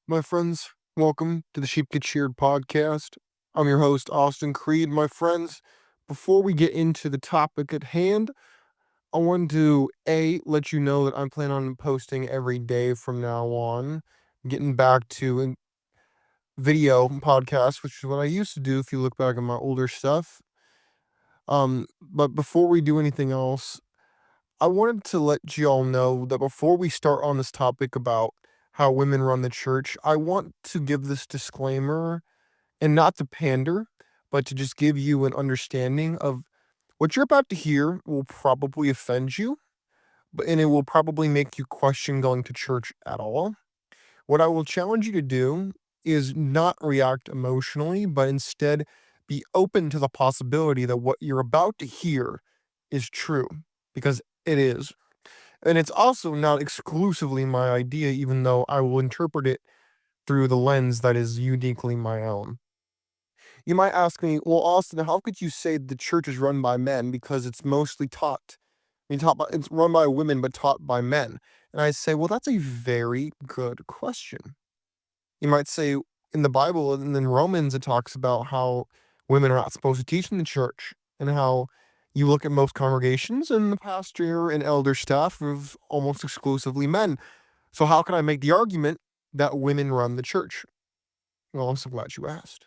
My friends, welcome to the Sheep Get Sheared podcast. I'm your host, Austin Creed. My friends, before we get into the topic at hand, I want to let you know that I'm planning on posting every day from now on, getting back to video podcasts, which is what I used to do if you look back at my older stuff. But before we do anything else, I wanted to let you all know that before we start on this topic about how women run the church, I want to give this disclaimer and not to pander, but to just give you an understanding of what you're about to hear will probably offend you, and it will probably make you question going to church at all. What I will challenge you to do is not react emotionally, but instead be open to the possibility that what you're about to hear is true, because it is. And it's also not exclusively my idea, even though I will interpret it through the lens that is uniquely my own. You might ask me, well, Austin, how could you say the church is run by men because it's mostly taught? It's run by women, but taught by men. And I say, well, that's a very good question. You might say in the Bible and in Romans, it talks about how women are not supposed to teach in the church and how you look at most congregations and the pastor and elder staff of almost exclusively men. So how can I make the argument that women run the church? Well, I'm so glad you asked.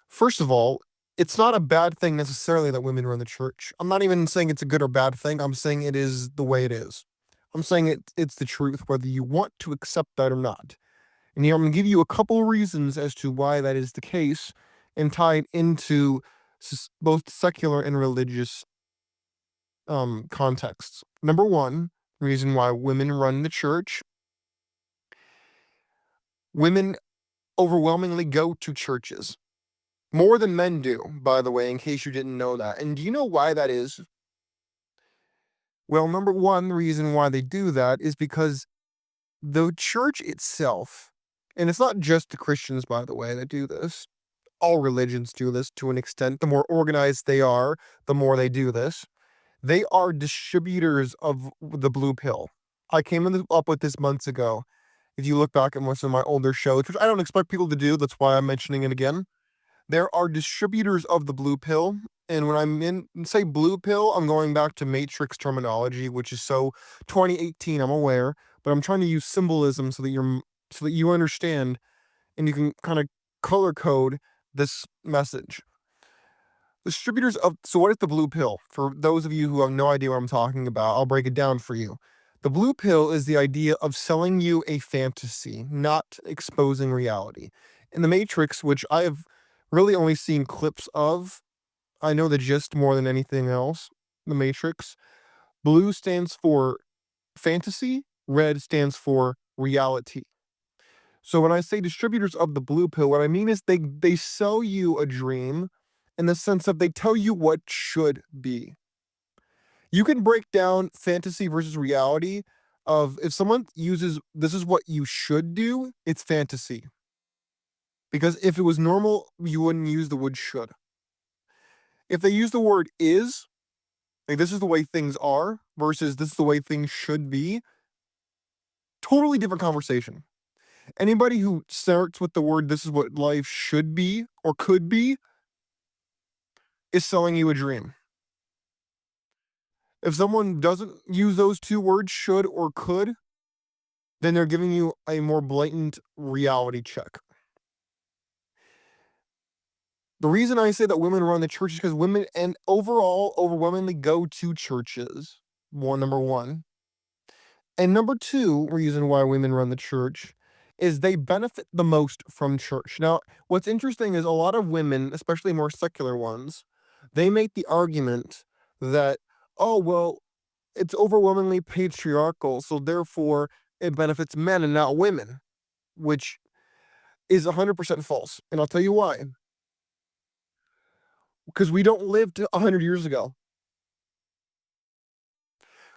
First of all, it's not a bad thing necessarily that women run the church. I'm not even saying it's a good or bad thing. I'm saying it is the way it is. I'm saying it's the truth, whether you want to accept that or not. And here I'm going to give you a couple reasons as to why that is the case and tie it into both secular and religious contexts. Number one reason why women run the church: women overwhelmingly go to churches. More than men do, by the way, in case you didn't know that. And do you know why that is? Well, number one reason why they do that is because the church itself, and it's not just the Christians, by the way, that do this. All religions do this to an extent. The more organized they are, the more they do this. They are distributors of the blue pill. I came up with this months ago. If you look back at most of my older shows, which I don't expect people to do, that's why I'm mentioning it again. There are distributors of the blue pill, and when say blue pill, I'm going back to Matrix terminology, which is so 2018, I'm aware, but I'm trying to use symbolism so that you understand and you can kind of color code this message. So what is the blue pill? For those of you who have no idea what I'm talking about, I'll break it down for you. The blue pill is the idea of selling you a fantasy, not exposing reality. In the Matrix, which I have really only seen clips of, I know the gist more than anything else. The Matrix. Blue stands for fantasy, red stands for reality. So when I say distributors of the blue pill, what I mean is they sell you a dream in the sense of they tell you what should be. You can break down fantasy versus reality of if someone uses this is what you should do, it's fantasy. Because if it was normal, you wouldn't use the word should. If they use the word is, like this is the way things are versus this is the way things should be, totally different conversation. Anybody who starts with the word this is what life should be or could be is selling you a dream. If someone doesn't use those two words, should or could, then they're giving you a more blatant reality check. The reason I say that women run the church is because women and overall overwhelmingly go to churches. Number one. And number two reason why women run the church is they benefit the most from church. Now, what's interesting is a lot of women, especially more secular ones, they make the argument that, oh, well, it's overwhelmingly patriarchal, so therefore it benefits men and not women, which is 100% false. And I'll tell you why. Because we don't live to 100 years ago.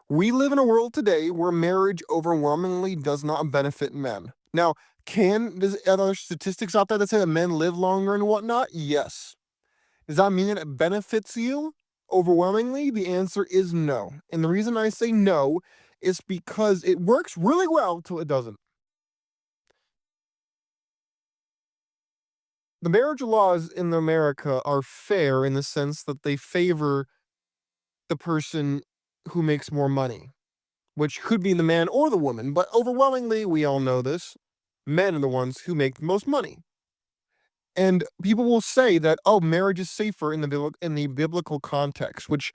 We live in a world today where marriage overwhelmingly does not benefit men. Now, are there statistics out there that say that men live longer and whatnot? Yes. Does that mean that it benefits you overwhelmingly? The answer is no. And the reason I say no is because it works really well till it doesn't. the marriage laws in America are fair in the sense that they favor the person who makes more money, which could be the man or the woman, but overwhelmingly, we all know this, men are the ones who make the most money. And people will say that, oh, marriage is safer in the biblical context, which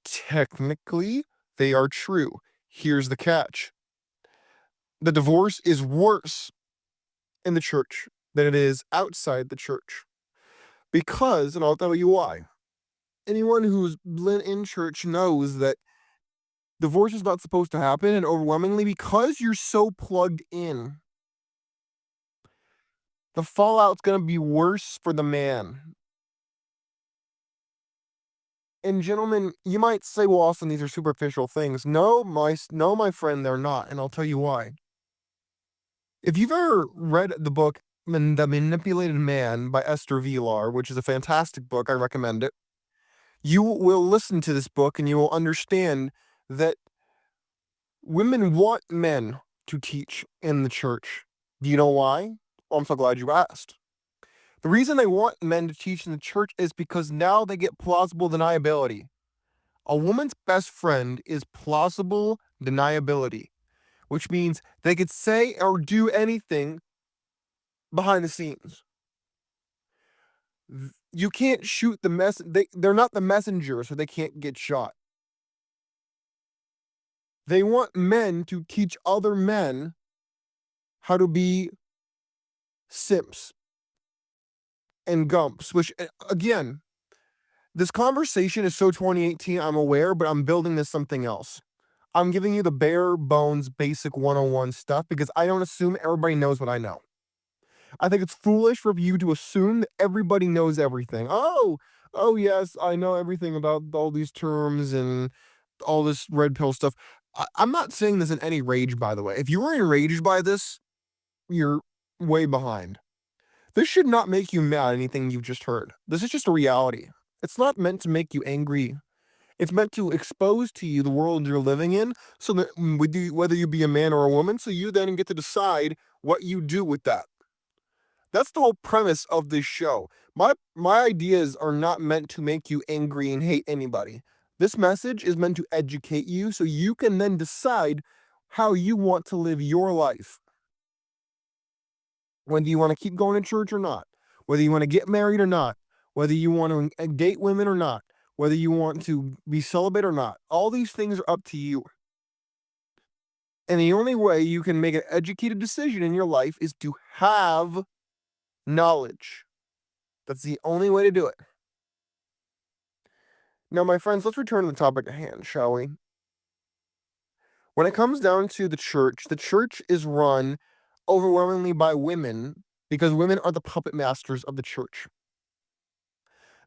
technically they are true. Here's the catch. The divorce is worse in the church than it is outside the church. Because, and I'll tell you why. Anyone who's been in church knows that divorce is not supposed to happen, and overwhelmingly, because you're so plugged in, the fallout's going to be worse for the man. And gentlemen, you might say, well, Austin, these are superficial things. No, my friend, they're not, and I'll tell you why. If you've ever read the book The Manipulated Man by Esther Vilar, which is a fantastic book, I recommend it, you will listen to this book and you will understand that women want men to teach in the church. Do you know why? Well, I'm so glad you asked. The reason they want men to teach in the church is because now they get plausible deniability. A woman's best friend is plausible deniability, which means they could say or do anything behind the scenes. You can't shoot they're not the messenger, so they can't get shot. They want men to teach other men how to be simps and gumps, which, again, this conversation is so 2018, I'm aware, but I'm building this something else. I'm giving you the bare bones basic 101 stuff because I don't assume everybody knows what I know. I think it's foolish for you to assume that everybody knows everything. Oh yes, I know everything about all these terms and all this red pill stuff. I'm not saying this in any rage, by the way. If you were enraged by this, you're way behind. This should not make you mad at anything you've just heard. This is just a reality. It's not meant to make you angry. It's meant to expose to you the world you're living in, so that whether you be a man or a woman, so you then get to decide what you do with that. That's the whole premise of this show. My ideas are not meant to make you angry and hate anybody. This message is meant to educate you so you can then decide how you want to live your life. Whether you want to keep going to church or not, whether you want to get married or not, whether you want to date women or not, whether you want to be celibate or not, all these things are up to you. And the only way you can make an educated decision in your life is to have knowledge. That's the only way to do it. Now, my friends, let's return to the topic at hand, shall we? When it comes down to the church is run overwhelmingly by women because women are the puppet masters of the church.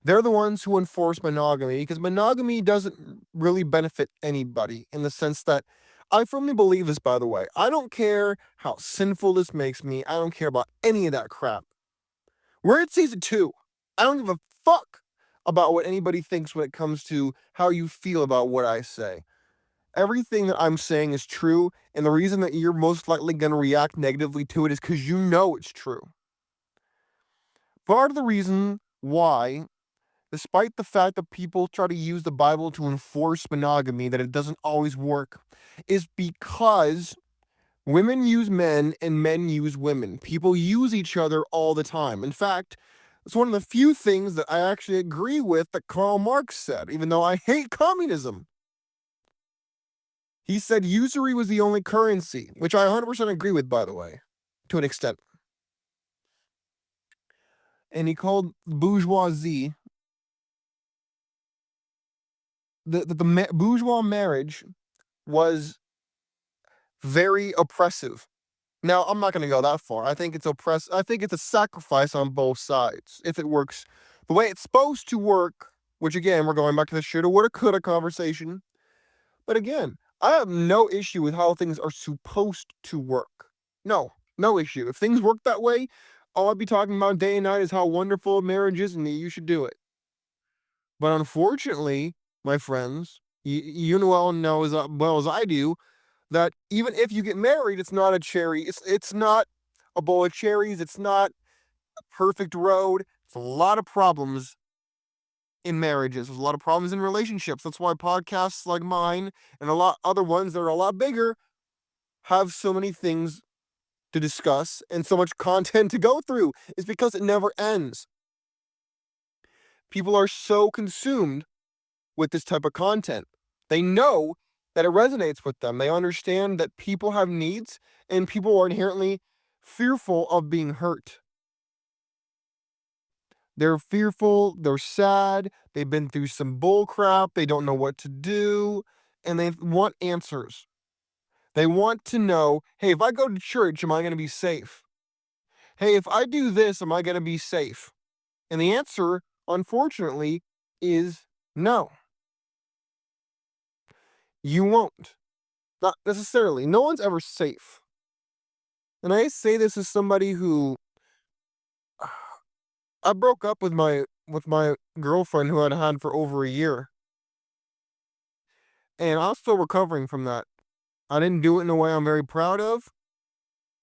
They're the ones who enforce monogamy because monogamy doesn't really benefit anybody in the sense that I firmly believe this, by the way. I don't care how sinful this makes me. I don't care about any of that crap. We're in season 2. I don't give a fuck about what anybody thinks when it comes to how you feel about what I say. Everything that I'm saying is true, and the reason that you're most likely going to react negatively to it is because you know it's true. Part of the reason why, despite the fact that people try to use the Bible to enforce monogamy, that it doesn't always work, is because women use men and men use women. People use each other all the time. In fact, it's one of the few things that I actually agree with that Karl Marx said, even though I hate communism. He said usury was the only currency, which I 100% agree with, by the way, to an extent. And he called bourgeoisie, the bourgeois marriage was very oppressive. Now, I'm not going to go that far. I think it's I think it's a sacrifice on both sides if it works the way it's supposed to work, which again, we're going back to the shoulda, woulda, coulda conversation. But again, I have no issue with how things are supposed to work. No issue. If things work that way, all I'd be talking about day and night is how wonderful marriage is and that you should do it. But unfortunately, my friends, you know as well as I do, that even if you get married, it's not a cherry. It's not a bowl of cherries. It's not a perfect road. It's a lot of problems in marriages. There's a lot of problems in relationships. That's why podcasts like mine and a lot other ones that are a lot bigger have so many things to discuss and so much content to go through. Is because it never ends. People are so consumed with this type of content. They know that it resonates with them. They understand that people have needs and people are inherently fearful of being hurt. They're fearful, they're sad, they've been through some bull crap, they don't know what to do, and they want answers. They want to know, hey, if I go to church, am I going to be safe? Hey, if I do this, am I going to be safe? And the answer, unfortunately, is no. You won't. Not necessarily. No one's ever safe. And I say this as somebody who I broke up with my girlfriend who I'd had for over a year. And I'm still recovering from that. I didn't do it in a way I'm very proud of,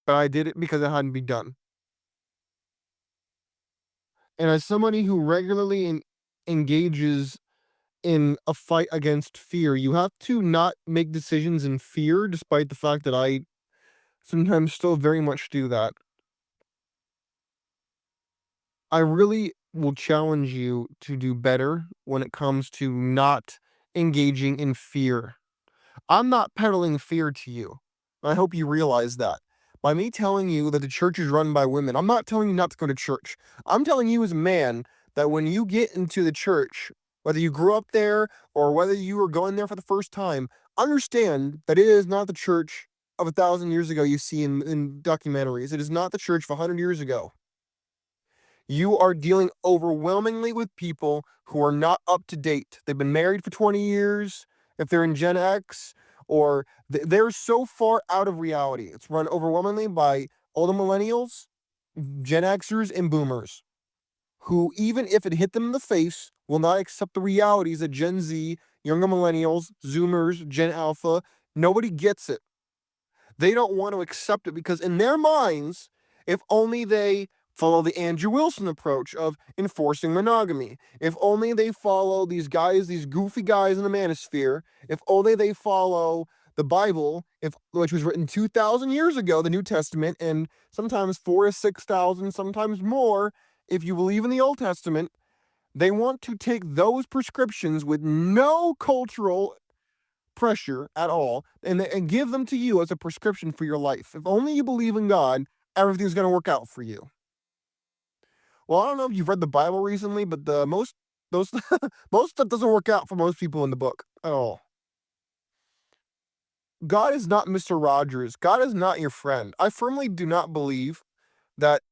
but I did it because it had to be done. And as somebody who regularly engages in a fight against fear, you have to not make decisions in fear, despite the fact that I sometimes still very much do that. I really will challenge you to do better when it comes to not engaging in fear. I'm not peddling fear to you. I hope you realize that. By me telling you that the church is run by women, I'm not telling you not to go to church. I'm telling you as a man that when you get into the church, whether you grew up there or whether you were going there for the first time, understand that it is not the church of 1,000 years ago you see in documentaries. It is not the church of 100 years ago. You are dealing overwhelmingly with people who are not up to date. They've been married for 20 years, if they're in Gen X, or they're so far out of reality. It's run overwhelmingly by older millennials, Gen Xers, and boomers, who, even if it hit them in the face, will not accept the realities that Gen Z, younger millennials, Zoomers, Gen Alpha, nobody gets it. They don't want to accept it because in their minds, if only they follow the Andrew Wilson approach of enforcing monogamy, if only they follow these guys, these goofy guys in the manosphere, if only they follow the Bible, which was written 2,000 years ago, the New Testament, and sometimes 4 to 6,000, sometimes more, if you believe in the Old Testament, they want to take those prescriptions with no cultural pressure at all and give them to you as a prescription for your life. If only you believe in God, everything's going to work out for you. Well, I don't know if you've read the Bible recently, but the most those most stuff doesn't work out for most people in the book at all. God is not Mr. Rogers. God is not your friend. I firmly do not believe that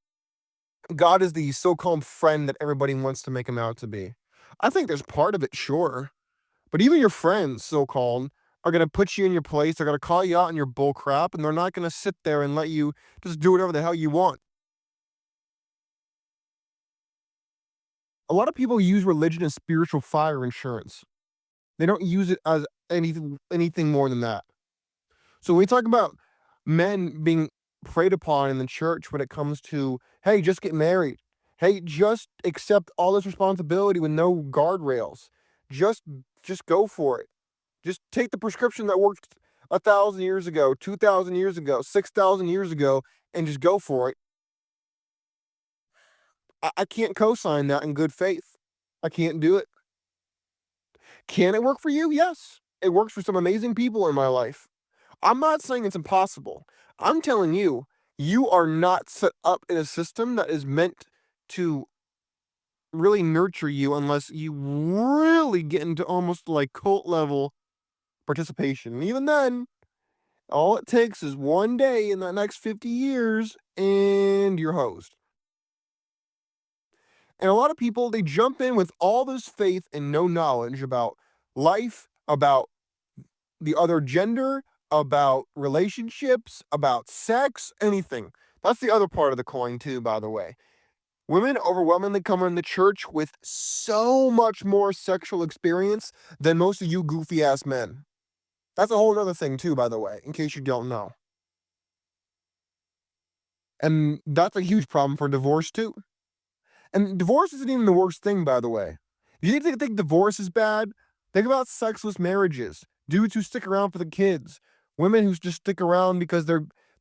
God is the so-called friend that everybody wants to make him out to be. I think there's part of it, sure. But even your friends, so-called, are gonna put you in your place, they're gonna call you out on your bull crap, and they're not gonna sit there and let you just do whatever the hell you want. A lot of people use religion as spiritual fire insurance. They don't use it as anything more than that. So when we talk about men being preyed upon in the church when it comes to, "Hey, just get married. Hey, just accept all this responsibility with no guardrails. Just just go for it. Just take the prescription that worked 1,000 years ago, 2,000 years ago, 6,000 years ago, and just go for it." I can't co-sign that in good faith. I can't do it. Can it work for you? Yes. It works for some amazing people in my life. I'm not saying it's impossible. I'm telling you, you are not set up in a system that is meant to really nurture you unless you really get into almost like cult level participation. And even then, all it takes is one day in the next 50 years and you're hosed. And a lot of people, they jump in with all this faith and no knowledge about life, about the other gender, about relationships, about sex, anything. That's the other part of the coin, too, by the way. Women overwhelmingly come in the church with so much more sexual experience than most of you goofy ass men. That's a whole other thing, too, by the way, in case you don't know. And that's a huge problem for divorce, too. And divorce isn't even the worst thing, by the way. If you think divorce is bad, think about sexless marriages, dudes who stick around for the kids, women who just stick around because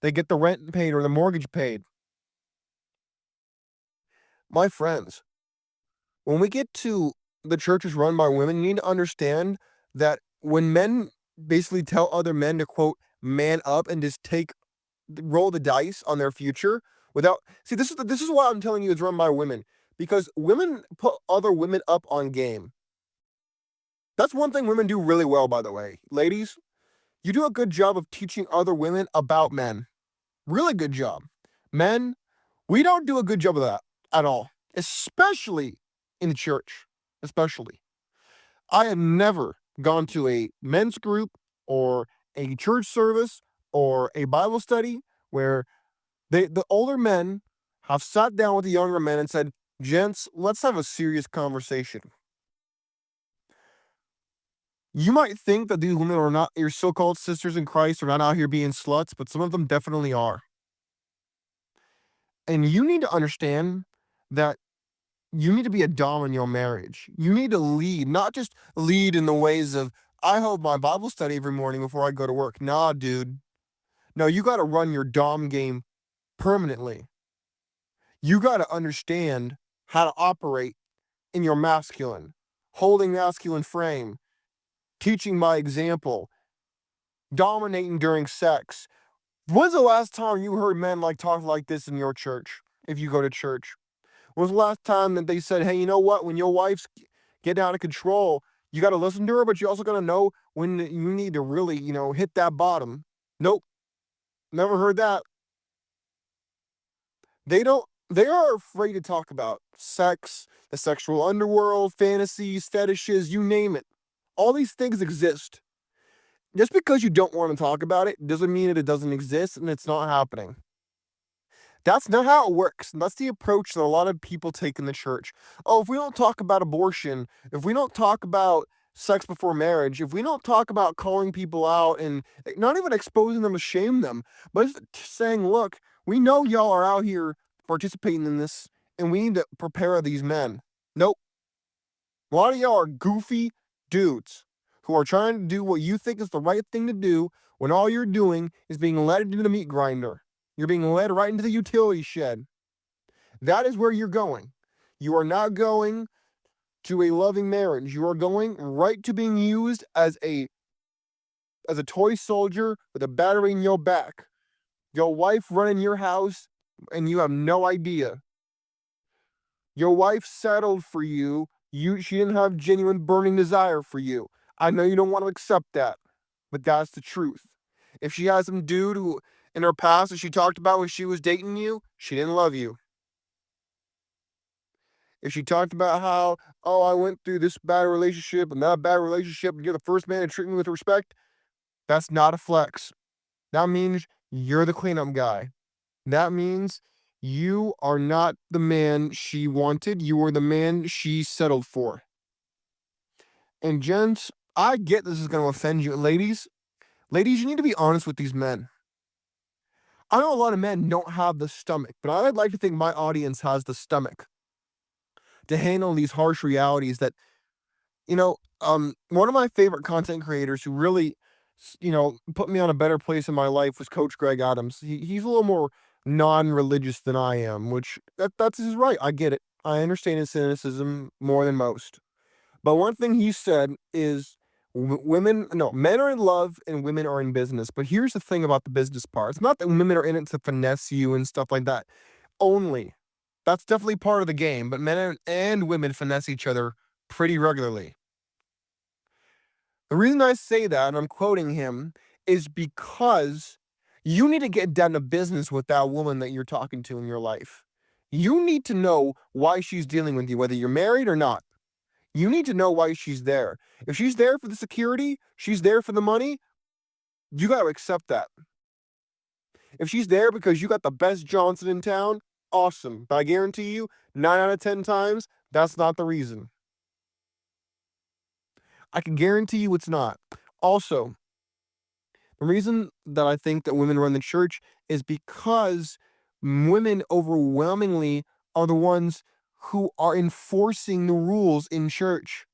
they get the rent paid or the mortgage paid. My friends, when we get to the churches run by women, you need to understand that when men basically tell other men to quote man up and just roll the dice on their future without see this is why I'm telling you it's run by women, because women put other women up on game. That's one thing women do really well, by the way. Ladies, you do a good job of teaching other women about men. Really good job. Men, we don't do a good job of that at all, especially in the church. Especially. I have never gone to a men's group or a church service or a Bible study where the older men have sat down with the younger men and said, "Gents, let's have a serious conversation." You might think that these women are not your so-called sisters in Christ are not out here being sluts, but some of them definitely are. And you need to understand that you need to be a dom in your marriage. You need to lead, not just lead in the ways of, I hold my Bible study every morning before I go to work. Nah, dude. No, you got to run your dom game permanently. You got to understand how to operate in your masculine, holding masculine frame, teaching by example, dominating during sex. When's the last time you heard men like talk like this in your church? If you go to church, when's the last time that they said, "Hey, you know what? When your wife's getting out of control, you got to listen to her, but you also got to know when you need to really, hit that bottom." Nope, never heard that. They don't. They are afraid to talk about sex, the sexual underworld, fantasies, fetishes, you name it. All these things exist. Just because you don't want to talk about it doesn't mean that it doesn't exist and it's not happening. That's not how it works. And that's the approach that a lot of people take in the church. Oh, if we don't talk about abortion, if we don't talk about sex before marriage, if we don't talk about calling people out and not even exposing them to shame them, but just saying, look, we know y'all are out here participating in this and we need to prepare these men. Nope. A lot of y'all are goofy dudes who are trying to do what you think is the right thing to do when all you're doing is being led into the meat grinder. You're being led right into the utility shed. That is where you're going. You are not going to a loving marriage. You are going right to being used as a toy soldier with a battery in your back. Your wife running your house and you have no idea. Your wife settled for you. She didn't have genuine burning desire for you. I know you don't want to accept that, but that's the truth. If she has some dude who in her past that she talked about when she was dating you, she didn't love you. If she talked about how, oh, I went through this bad relationship and that bad relationship, and you're the first man to treat me with respect, that's not a flex. That means you're the cleanup guy. That means you are not the man she wanted. You are the man she settled for. And gents, I get this is going to offend you. Ladies, you need to be honest with these men. I know a lot of men don't have the stomach, but I'd like to think my audience has the stomach to handle these harsh realities that, one of my favorite content creators who really, put me on a better place in my life was Coach Greg Adams. He's a little more non-religious than I am, which that's his right. I get it. I understand his cynicism more than most. But one thing he said is women, no, men are in love and women are in business. But here's the thing about the business part. It's not that women are in it to finesse you and stuff like that only. That's definitely part of the game, but men and women finesse each other pretty regularly. The reason I say that, and I'm quoting him, is because you need to get down to business with that woman that you're talking to in your life. You need to know why she's dealing with you, whether you're married or not. You need to know why she's there. If she's there for the security, she's there for the money, you got to accept that. If she's there because you got the best Johnson in town, awesome. But I guarantee you, 9 out of 10 times, that's not the reason. I can guarantee you it's not. Also, the reason that I think that women run the church is because women overwhelmingly are the ones who are enforcing the rules in church.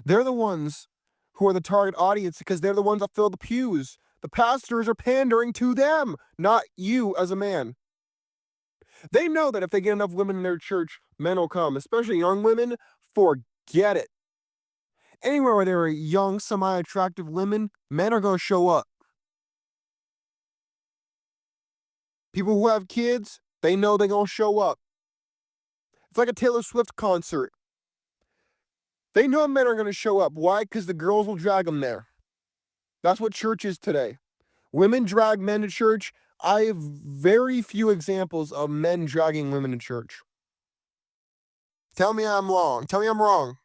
They're the ones who are the target audience because they're the ones that fill the pews. The pastors are pandering to them, not you as a man. They know that if they get enough women in their church, men will come, especially young women. Forget it. Anywhere where there are young, semi-attractive women, men are going to show up. People who have kids, they know they're going to show up. It's like a Taylor Swift concert. They know men are going to show up. Why? Because the girls will drag them there. That's what church is today. Women drag men to church. I have very few examples of men dragging women to church. Tell me I'm wrong. Tell me I'm wrong.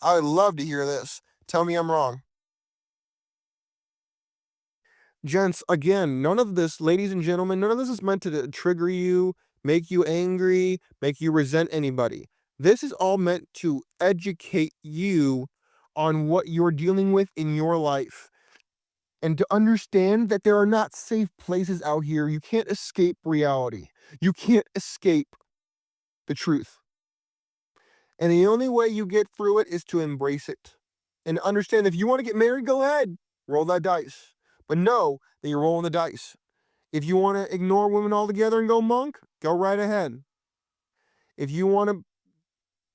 I would love to hear this. Tell me I'm wrong. Gents, again, none of this, ladies and gentlemen, none of this is meant to trigger you, make you angry, make you resent anybody. This is all meant to educate you on what you're dealing with in your life and to understand that there are not safe places out here. You can't escape reality. You can't escape the truth. And the only way you get through it is to embrace it and understand if you want to get married, go ahead, roll that dice. But know that you're rolling the dice. If you want to ignore women altogether and go monk, go right ahead. If you want to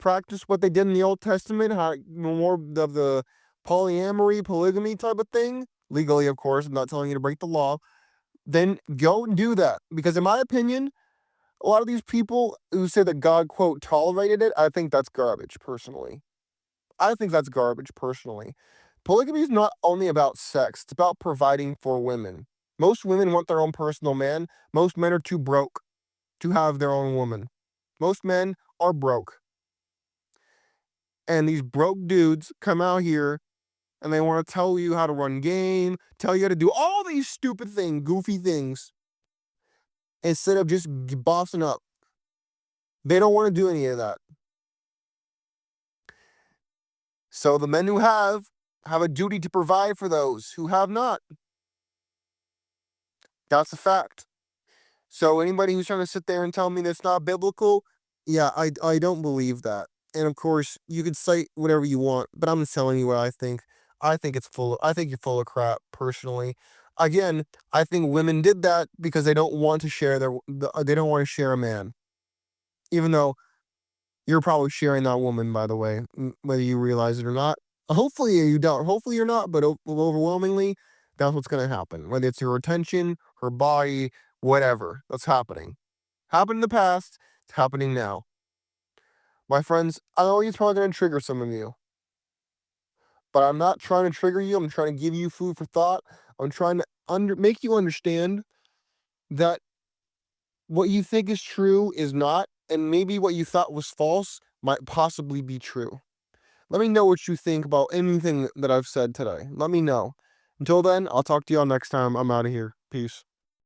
practice what they did in the Old Testament, how more of the polyamory, polygamy type of thing, legally, of course, I'm not telling you to break the law, then go and do that. Because in my opinion, a lot of these people who say that God, quote, tolerated it, I think that's garbage, personally. I think that's garbage, personally. Polygamy is not only about sex, it's about providing for women. Most women want their own personal man. Most men are too broke to have their own woman. Most men are broke. And these broke dudes come out here and they want to tell you how to run game, tell you how to do all these stupid things, goofy things, instead of just bossing up. They don't want to do any of that. So the men who have a duty to provide for those who have not. That's a fact. So anybody who's trying to sit there and tell me that's not biblical, yeah, I don't believe that. And of course, you can cite whatever you want, but I'm just telling you what I think. I think you're full of crap, personally. Again, I think women did that because they don't want to share they don't want to share a man. Even though you're probably sharing that woman, by the way, whether you realize it or not. Hopefully you don't. Hopefully you're not, but overwhelmingly, that's what's going to happen. Whether it's her attention, her body, whatever, that's happening. Happened in the past, it's happening now. My friends, I know it's probably going to trigger some of you, but I'm not trying to trigger you. I'm trying to give you food for thought. I'm trying to make you understand that what you think is true is not, and maybe what you thought was false might possibly be true. Let me know what you think about anything that I've said today. Let me know. Until then, I'll talk to y'all next time. I'm out of here. Peace.